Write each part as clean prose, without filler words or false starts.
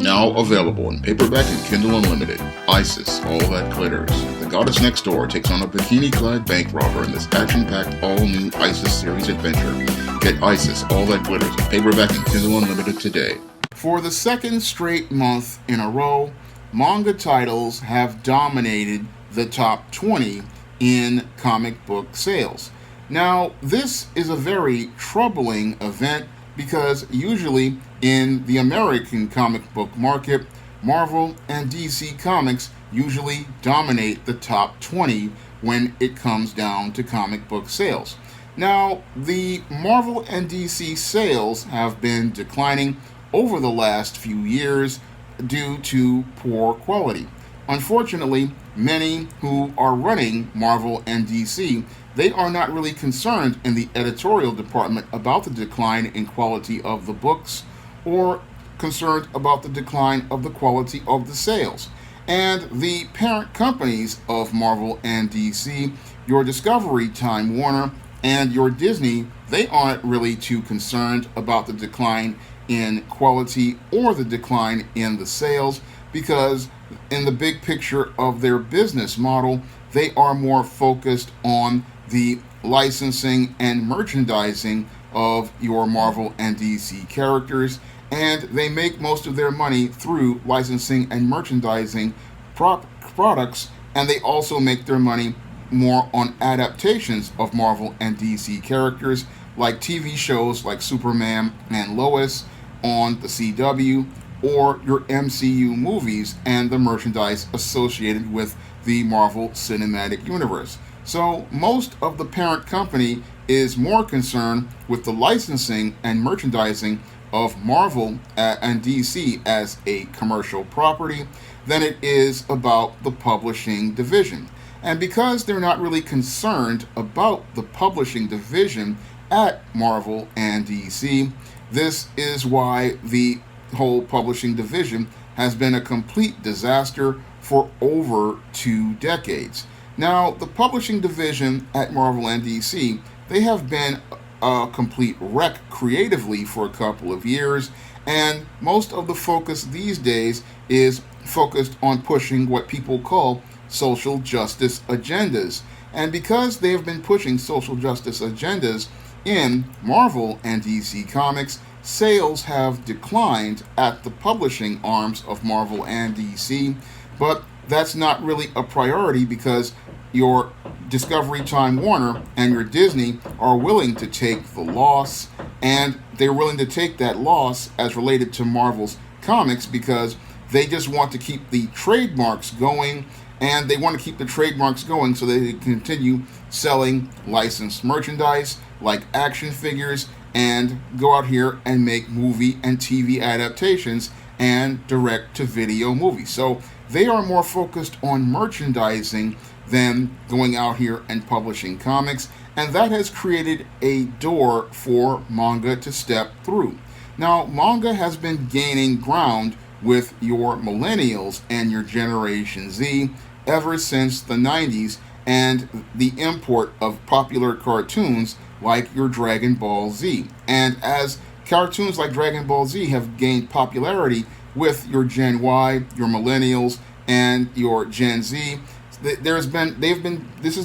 Now available in paperback and Kindle Unlimited. Isis, All That Glitters. The goddess next door takes on a bikini-clad bank robber in this action-packed all-new Isis series adventure. Get Isis, All That Glitters in paperback and Kindle Unlimited today. For the second straight month in a row, manga titles have dominated the top 20 in comic book sales. Now, this is a very troubling event because usually in the American comic book market, Marvel and DC Comics usually dominate the top 20 when it comes down to comic book sales. Now, the Marvel and DC sales have been declining over the last few years due to poor quality. Unfortunately, many who are running Marvel and DC, they are not really concerned in the editorial department about the decline in quality of the books or concerned about the decline of the quality of the sales. And the parent companies of Marvel and DC, your Discovery, Time Warner, and your Disney, they aren't really too concerned about the decline in quality or the decline in the sales because in the big picture of their business model, they are more focused on the licensing and merchandising of your Marvel and DC characters, and they make most of their money through licensing and merchandising products, and they also make their money more on adaptations of Marvel and DC characters like TV shows like Superman and Lois on the CW, or your MCU movies and the merchandise associated with the Marvel Cinematic Universe. So most of the parent company is more concerned with the licensing and merchandising of Marvel and DC as a commercial property than it is about the publishing division. And because they're not really concerned about the publishing division at Marvel and DC, this is why the whole publishing division has been a complete disaster for over 2 decades. Now, the publishing division at Marvel and DC, they have been a complete wreck creatively for a couple of years, and most of the focus these days is focused on pushing what people call social justice agendas. And because they have been pushing social justice agendas in Marvel and DC Comics, sales have declined at the publishing arms of Marvel and DC, but that's not really a priority because your Discovery, Time Warner, and your Disney are willing to take the loss, and they're willing to take that loss as related to Marvel's comics because they just want to keep the trademarks going, and they want to keep the trademarks going so they can continue selling licensed merchandise like action figures and go out here and make movie and TV adaptations and direct-to-video movies. So they are more focused on merchandising than going out here and publishing comics, and that has created a door for manga to step through. Now, manga has been gaining ground with your millennials and your Generation Z ever since the 90s and the import of popular cartoons like your Dragon Ball Z. And as cartoons like Dragon Ball Z have gained popularity with your Gen Y, your millennials, and your Gen Z, this has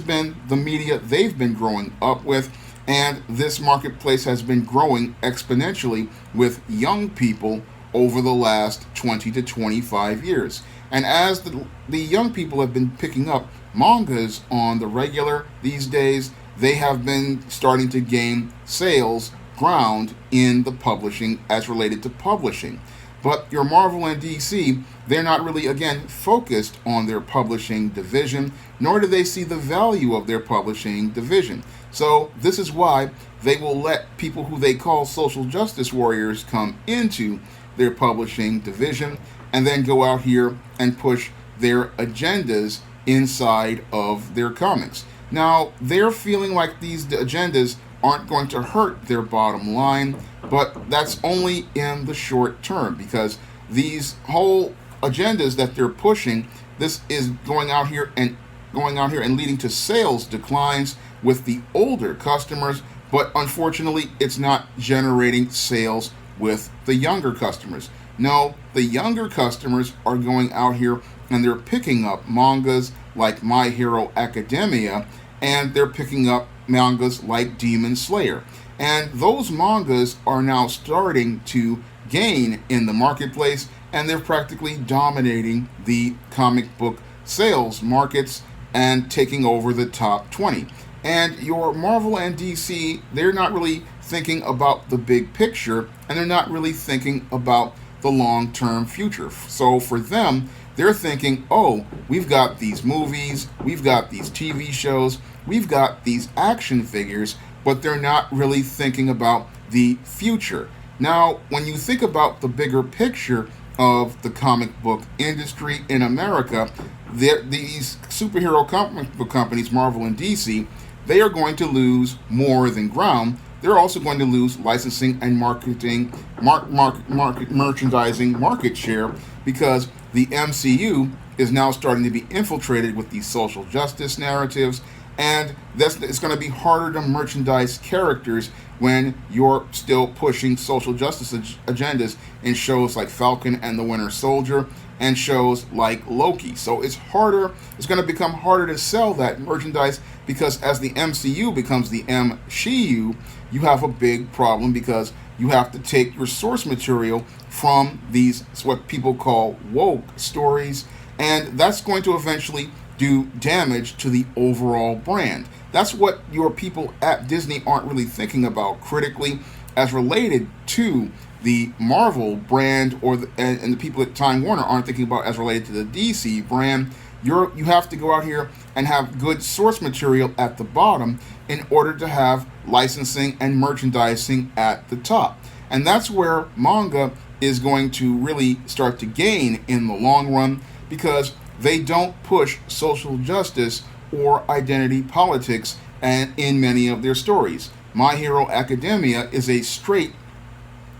been the media they've been growing up with, and this marketplace has been growing exponentially with young people over the last 20 to 25 years. And as the young people have been picking up mangas on the regular these days, they have been starting to gain sales ground in the publishing as related to publishing. But your Marvel and DC, they're not really, again, focused on their publishing division, nor do they see the value of their publishing division. So this is why they will let people who they call social justice warriors come into their publishing division and then go out here and push their agendas inside of their comics. Now, they're feeling like these agendas aren't going to hurt their bottom line, but that's only in the short term because these whole agendas that they're pushing, this is going out here and leading to sales declines with the older customers, but unfortunately it's not generating sales with the younger customers. No, the younger customers are going out here and they're picking up mangas like My Hero Academia, and they're picking up mangas like Demon Slayer. And those mangas are now starting to gain in the marketplace, and they're practically dominating the comic book sales markets and taking over the top 20. And your Marvel and DC, they're not really thinking about the big picture, and they're not really thinking about the long term future. So for them, they're thinking, oh, we've got these movies, we've got these TV shows, we've got these action figures, but they're not really thinking about the future. Now, when you think about the bigger picture of the comic book industry in America, these superhero comic book companies, Marvel and DC, they are going to lose more than ground. They're also going to lose licensing and marketing, merchandising market share, because the MCU is now starting to be infiltrated with these social justice narratives, and it's going to be harder to merchandise characters when you're still pushing social justice agendas in shows like Falcon and the Winter Soldier and shows like Loki. So it's going to become harder to sell that merchandise, because as the MCU becomes the MCU, you have a big problem, because you have to take your source material from these, what people call woke stories, and that's going to eventually do damage to the overall brand. That's what your people at Disney aren't really thinking about critically as related to the Marvel brand, and the people at Time Warner aren't thinking about as related to the DC brand. You have to go out here and have good source material at the bottom in order to have licensing and merchandising at the top. And that's where manga is going to really start to gain in the long run, because they don't push social justice or identity politics in many of their stories. My Hero Academia is a straight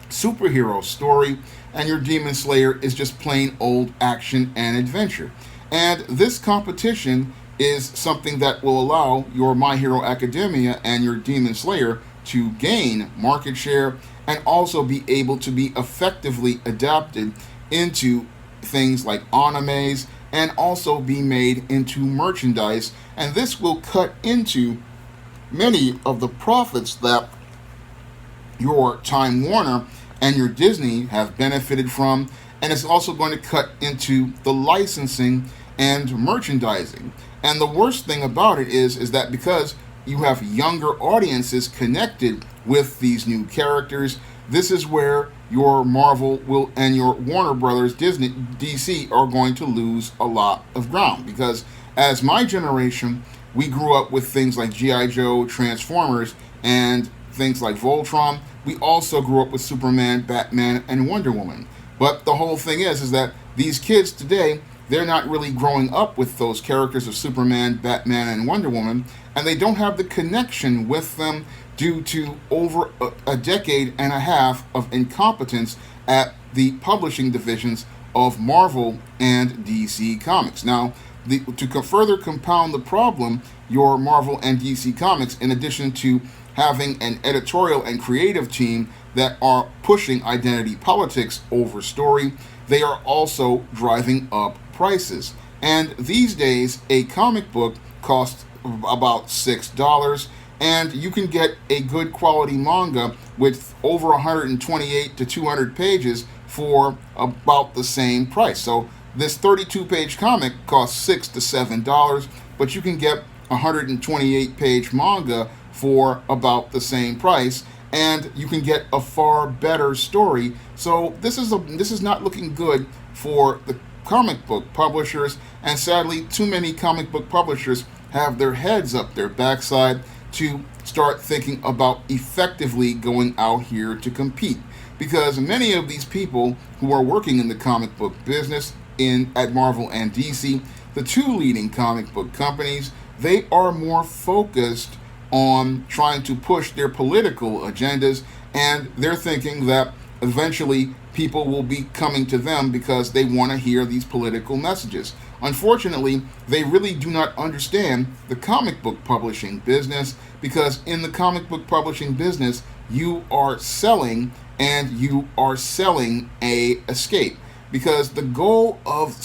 superhero story, and your Demon Slayer is just plain old action and adventure. And this competition is something that will allow your My Hero Academia and your Demon Slayer to gain market share, and also be able to be effectively adapted into things like animes, and also be made into merchandise. And this will cut into many of the profits that your Time Warner and your Disney have benefited from, and it's also going to cut into the licensing and merchandising. And the worst thing about it is that because you have younger audiences connected with these new characters, this is where your Marvel will and your Warner Brothers, Disney, DC are going to lose a lot of ground. Because as my generation, we grew up with things like G.I. Joe, Transformers, and things like Voltron. We also grew up with Superman, Batman, and Wonder Woman. But the whole thing is that these kids today, they're not really growing up with those characters of Superman, Batman, and Wonder Woman, and they don't have the connection with them due to over a decade and a half of incompetence at the publishing divisions of Marvel and DC Comics. Now, to further compound the problem, your Marvel and DC Comics, in addition to having an editorial and creative team that are pushing identity politics over story, they are also driving up prices. And these days, a comic book costs about $6, and you can get a good quality manga with over 128 to 200 pages for about the same price. So this 32-page comic costs $6 to $7, but you can get 128-page manga for about the same price, and you can get a far better story. So this is not looking good for the comic book publishers, and sadly, too many comic book publishers have their heads up their backside to start thinking about effectively going out here to compete. Because many of these people who are working in the comic book business at Marvel and DC, the two leading comic book companies, they are more focused on trying to push their political agendas, and they're thinking that eventually people will be coming to them because they want to hear these political messages. Unfortunately, they really do not understand the comic book publishing business, because in the comic book publishing business, you are selling, and you are selling a escape, because the goal of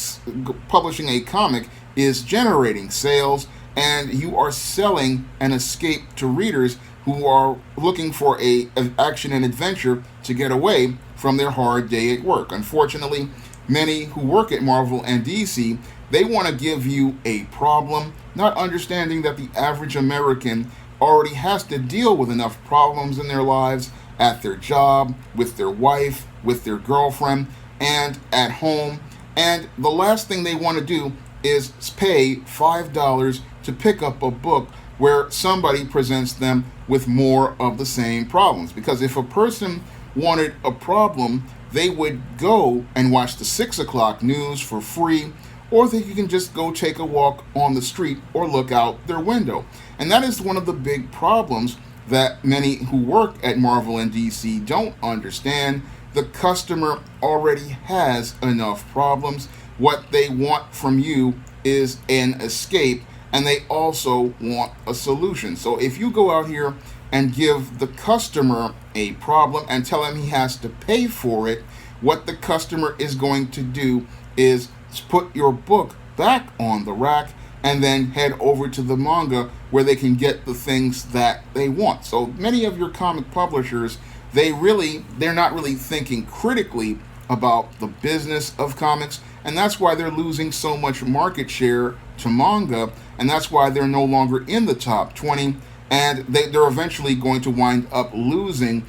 publishing a comic is generating sales, and you are selling an escape to readers who are looking for an action and adventure to get away from their hard day at work. Unfortunately, many who work at Marvel and DC, they want to give you a problem, not understanding that the average American already has to deal with enough problems in their lives, at their job, with their wife, with their girlfriend, and at home. And the last thing they want to do is pay $5 to pick up a book where somebody presents them with more of the same problems. Because if a person wanted a problem, they would go and watch the 6 o'clock news for free, or they can just go take a walk on the street or look out their window. And that is one of the big problems that many who work at Marvel and DC don't understand. The customer already has enough problems. What they want from you is an escape, and they also want a solution. So if you go out here and give the customer a problem and tell him he has to pay for it, what the customer is going to do is put your book back on the rack and then head over to the manga where they can get the things that they want. So many of your comic publishers, they're not really thinking critically about the business of comics, and that's why they're losing so much market share to manga, and that's why they're no longer in the top 20, and they're eventually going to wind up losing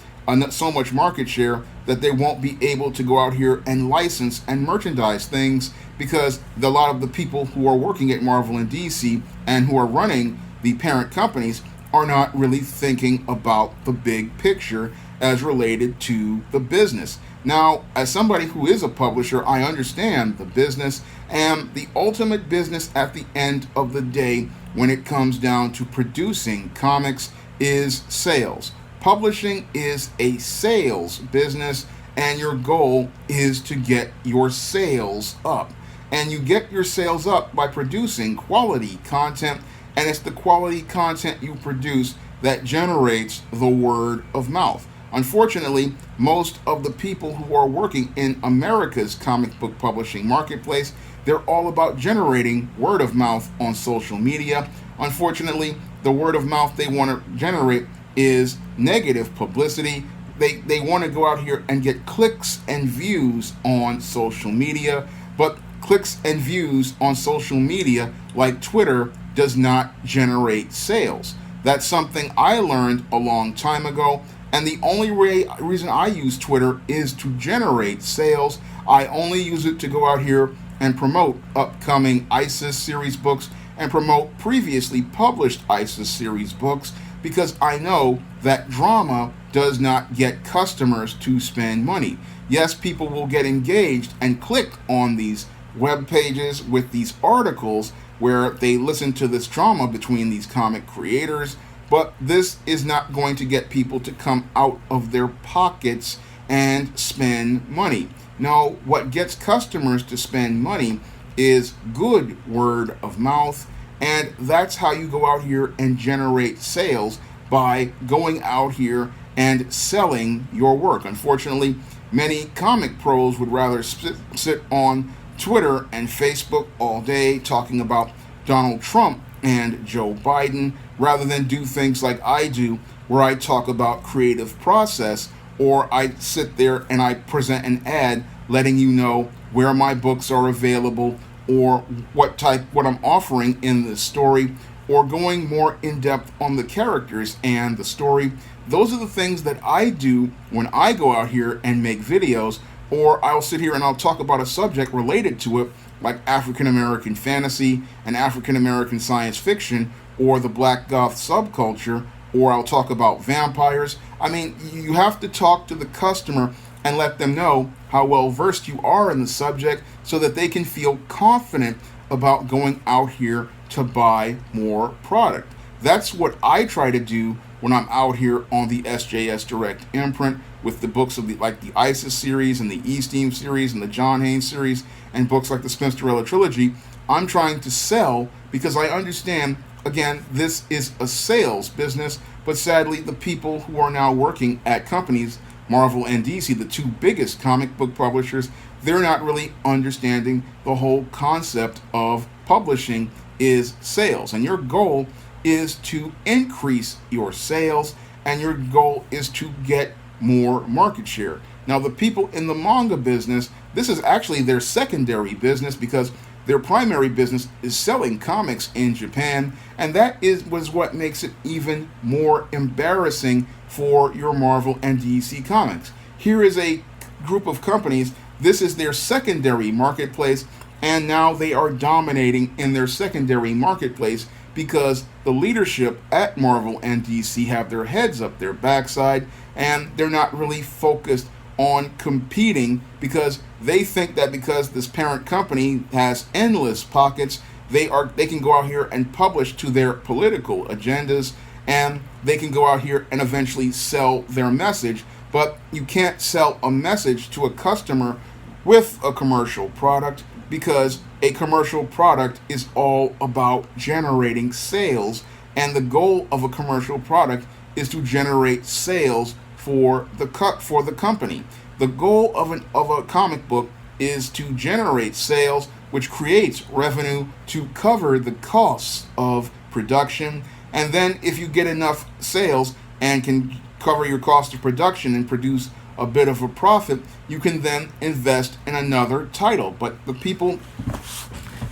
so much market share that they won't be able to go out here and license and merchandise things, because a lot of the people who are working at Marvel and DC and who are running the parent companies are not really thinking about the big picture as related to the business. Now, as somebody who is a publisher, I understand the business, and the ultimate business at the end of the day when it comes down to producing comics is sales. Publishing is a sales business, and your goal is to get your sales up. And you get your sales up by producing quality content, and it's the quality content you produce that generates the word of mouth. Unfortunately, most of the people who are working in America's comic book publishing marketplace, they're all about generating word of mouth on social media. Unfortunately, the word of mouth they want to generate is negative publicity. They want to go out here and get clicks and views on social media, but clicks and views on social media like Twitter does not generate sales. That's something I learned a long time ago, and the only reason I use Twitter is to generate sales. I only use it to go out here and promote upcoming ISIS series books and promote previously published ISIS series books, because I know that drama does not get customers to spend money. Yes, people will get engaged and click on these web pages with these articles where they listen to this drama between these comic creators, but this is not going to get people to come out of their pockets and spend money. No, what gets customers to spend money is good word of mouth, and that's how you go out here and generate sales, by going out here and selling your work. Unfortunately, many comic pros would rather sit on Twitter and Facebook all day talking about Donald Trump and Joe Biden, rather than do things like I do, where I talk about creative process, or I sit there and I present an ad letting you know where my books are available, or what I'm offering in the story, or going more in depth on the characters and the story. Those are the things that I do when I go out here and make videos, or I'll sit here and I'll talk about a subject related to it, like African American fantasy and African American science fiction, or the Black Goth subculture, or I'll talk about vampires. I mean, you have to talk to the customer and let them know how well versed you are in the subject, so that they can feel confident about going out here to buy more product. That's what I try to do when I'm out here on the SJS Direct imprint with the books of like the ISIS series and the E-Steam series and the John Haynes series and books like the Spinsterella trilogy. I'm trying to sell because I understand, again, this is a sales business, but sadly the people who are now working at companies, Marvel and DC, the two biggest comic book publishers, they're not really understanding the whole concept of publishing is sales. And your goal is to increase your sales, and your goal is to get more market share. Now, the people in the manga business, this is actually their secondary business because their primary business is selling comics in Japan, and that was what makes it even more embarrassing for your Marvel and DC comics. Here is a group of companies, this is their secondary marketplace, and now they are dominating in their secondary marketplace because the leadership at Marvel and DC have their heads up their backside, and they're not really focused on competing because they think that because this parent company has endless pockets, they can go out here and publish to their political agendas, and they can go out here and eventually sell their message. But you can't sell a message to a customer with a commercial product, because a commercial product is all about generating sales, and the goal of a commercial product is to generate sales for the company. The goal of a comic book is to generate sales, which creates revenue to cover the costs of production. And then if you get enough sales and can cover your cost of production and produce a bit of a profit, you can then invest in another title. But the people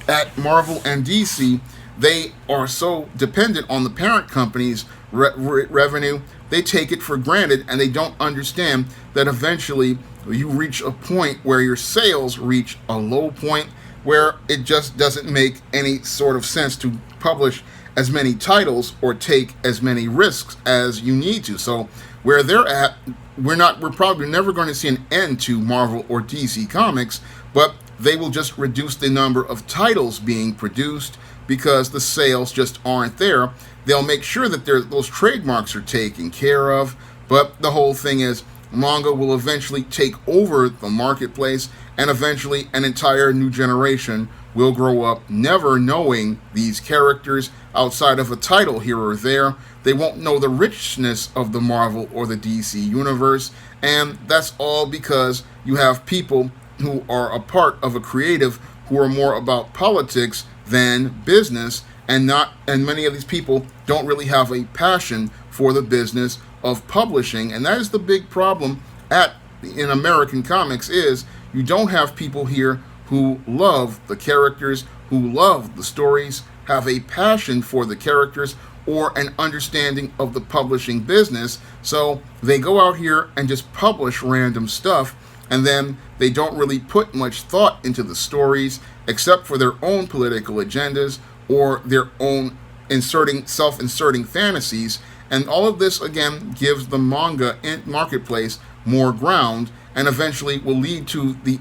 at Marvel and DC, they are so dependent on the parent company's revenue, they take it for granted, and they don't understand that eventually you reach a point where your sales reach a low point where it just doesn't make any sort of sense to publish as many titles or take as many risks as you need to. So where they're at, we're probably never going to see an end to Marvel or DC comics, but they will just reduce the number of titles being produced because the sales just aren't there. They'll make sure that those trademarks are taken care of, but the whole thing is manga will eventually take over the marketplace, and eventually an entire new generation will grow up never knowing these characters outside of a title here or there. They won't know the richness of the Marvel or the DC universe, and that's all because you have people who are a part of a creative who are more about politics than business, and many of these people don't really have a passion for the business of publishing. And that is the big problem in American comics, is you don't have people here who love the characters, who love the stories, have a passion for the characters, or an understanding of the publishing business. So they go out here and just publish random stuff, and then they don't really put much thought into the stories except for their own political agendas or their own self-inserting fantasies. And all of this, again, gives the manga marketplace more ground, and eventually will lead to the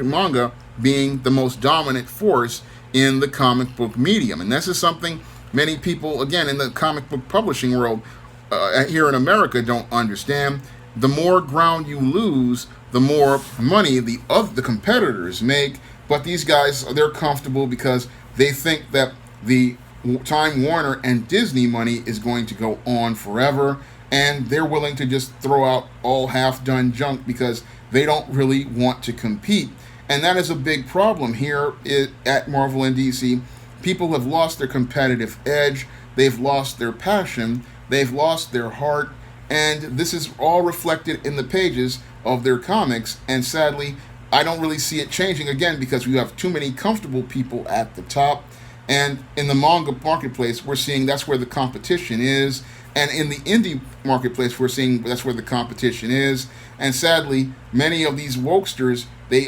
manga being the most dominant force in the comic book medium. And this is something many people, again, in the comic book publishing world here in America don't understand. The more ground you lose, the more money the competitors make. But these guys, they're comfortable because they think that the Time Warner and Disney money is going to go on forever, and they're willing to just throw out all half-done junk because they don't really want to compete. And that is a big problem here at Marvel and DC. People have lost their competitive edge, they've lost their passion, they've lost their heart, and this is all reflected in the pages of their comics. And sadly, I don't really see it changing, again, because we have too many comfortable people at the top. And in the manga marketplace, we're seeing that's where the competition is. And in the indie marketplace, we're seeing that's where the competition is. And sadly, many of these wokesters, they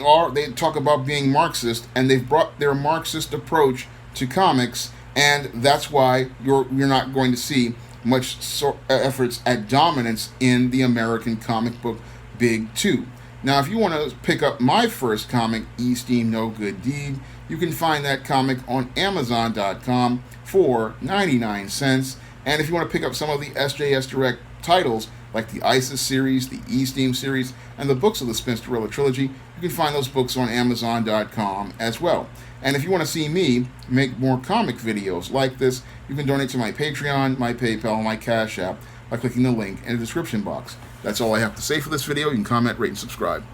talk about being Marxist, and they've brought their Marxist approach to comics, and that's why you're not going to see much efforts at dominance in the American comic book Big Two. Now, if you want to pick up my first comic, E-Steam No Good Deed, you can find that comic on Amazon.com for 99 cents. And if you want to pick up some of the SJS Direct titles, like the ISIS series, the E-Steam series, and the books of the Spinsterella trilogy, you can find those books on Amazon.com as well. And if you want to see me make more comic videos like this, you can donate to my Patreon, my PayPal, my Cash App by clicking the link in the description box. That's all I have to say for this video. You can comment, rate, and subscribe.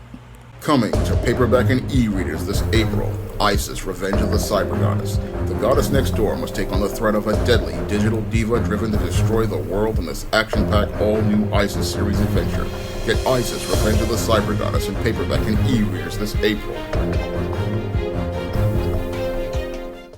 Coming to paperback and e-readers this April, Isis, Revenge of the Cyber Goddess. The goddess next door must take on the threat of a deadly digital diva driven to destroy the world in this action-packed all-new Isis series adventure. Get Isis, Revenge of the Cyber Goddess in paperback and e-readers this April.